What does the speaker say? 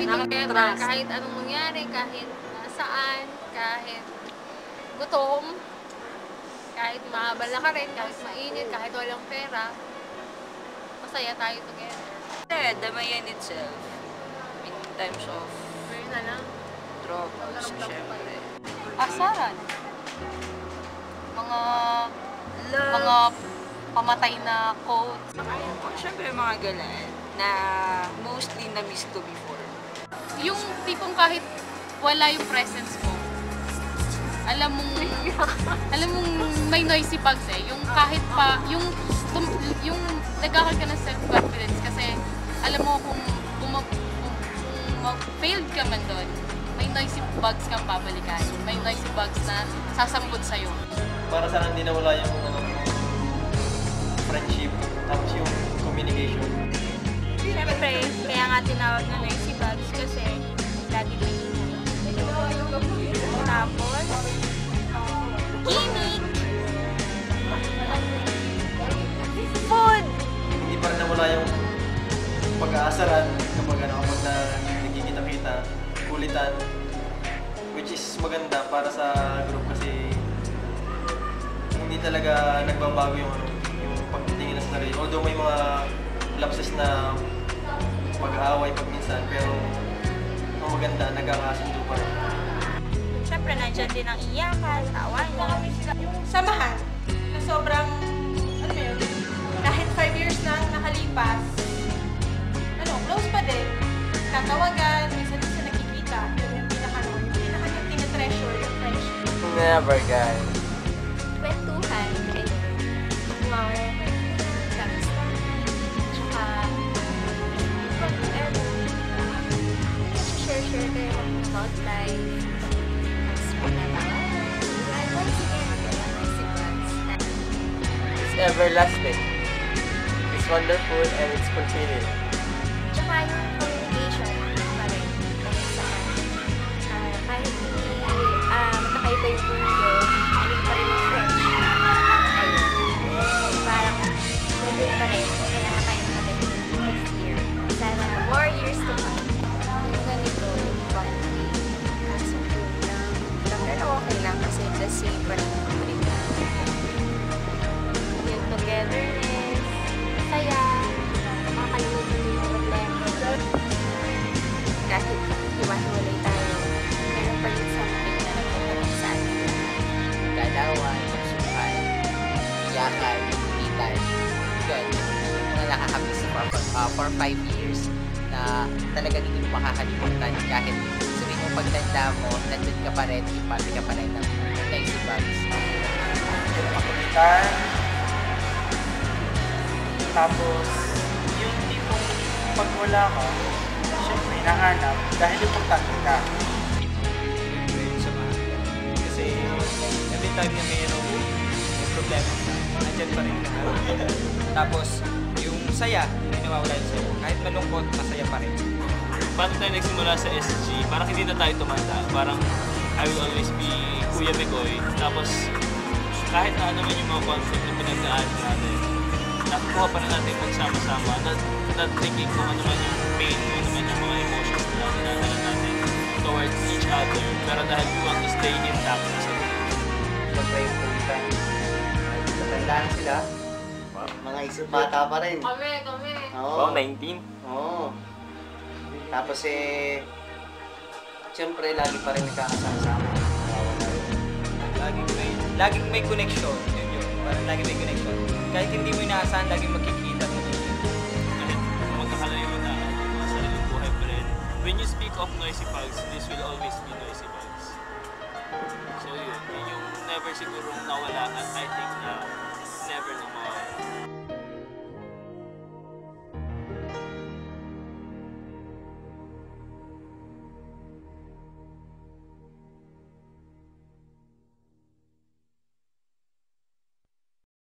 together, kahit anong mangyari, kahit nasaan, kahit gutom, kahit mahabal na ka rin, kahit mainit, kahit walang pera, masaya tayo together. Damayan itself. In times of Pero na lang. troubles, syempre. Asaran. Mga pamatay na quotes. Syempre mga galaan na mostly na-miss ko before. Yung tipong kahit wala yung presence mo, alam mong may noisy bugs eh. Yung kahit pa, yung nagkakaroon ka ng self-confidence kasi alam mo kung failed ka man doon, may noisy bugs kang babalikan. May noisy bugs na sasambot sa'yo. Para sana hindi nawala yung friendship, tapos yung communication. Siyempre, kaya nga tinawag na noisy bugs kasi lagi may ingay. Tapos, gimmick! Food! Hindi pa rin nawala yung pag-aasaran kapag nagkikita-kita, kulitan, which is maganda para sa group kasi hindi talaga nagbabago yung pagtitingin na sarili. Although may mga lapses na pag-aaway pag minsan, pero ang maganda, nagkakasundo pa rin. Siyempre, nandiyan din ang iyakan, tawanan. Yung samahan na sobrang, ano yun, kahit 5 years na nakalipas, close pa din. Tatawagan, minsan nakikita. Yun yung pinaka yung tinatreasure, yung friendship. Never, guys. Kwentuhan, kahit mawawala mo yung kamusta. Tsaka, whatever. Share kayo about life. It's everlasting. It's wonderful and it's fulfilling. Tsaka yung communication pa rin. Kahit saan. Kahit hindi magkakaiba yung mundo, ayun pa rin yung friendship. Ayun. Parang nandun pa rin. Kaya na tayo nakagaling next year. Sana more years to come. Yung ganito, yung bonding. Kaso lang. Pero okay lang kasi the same pa rin yung yung togetherness, saya, makakalimutan mo yung problema. Kahit hiwa-hiwalay tayo, meron pa rin something na nagpapalik sa atin. Galawan, pagsukan, iyakan, pitan. Yun, na nakakamiss for 5 years na talagang hindi mo makakalimutan kahit sabihin mo pagtanda mo, nandun ka pa rin, ipati ka pa rin ng nice bugs. Yung pakulitan, tapos yung tipong pag wala ka, syempre hinahanap dahil importante ka. Kasi every time na may problema, nandiyan pa rin ka. Tapos, yung saya, hindi nawawala yung saya. Kahit malungkot, masaya pa rin. Paano tayo nagsimula sa SG? Parang hindi na tayo tumanda. Parang I will always be Kuya Begoy. Tapos, kahit na ano man yung mga conflict na pinagdaan natin, nakukuha pa rin natin magsama-sama. Not thinking kung ano man yung pain, kung ano man yung mga emotions na dinadala natin towards each other. Pero dahil we want to stay intact sa group. Siyempre yung kulitan. Natandaan sila. Mga isip bata pa rin. Kami. Oo. 19? Oo. Tapos siyempre lagi pa rin nagkakasama-sama. Laging may connection. Yun. Parang laging may connection. Kahit hindi mo inaasahan, laging magkikita. Kahit magkakalayo na mga sariling buhay pa rin. When you speak of noisy bugs, this will always be noisy bugs. So yun yung never sigurong nawala at I think na never na mawala.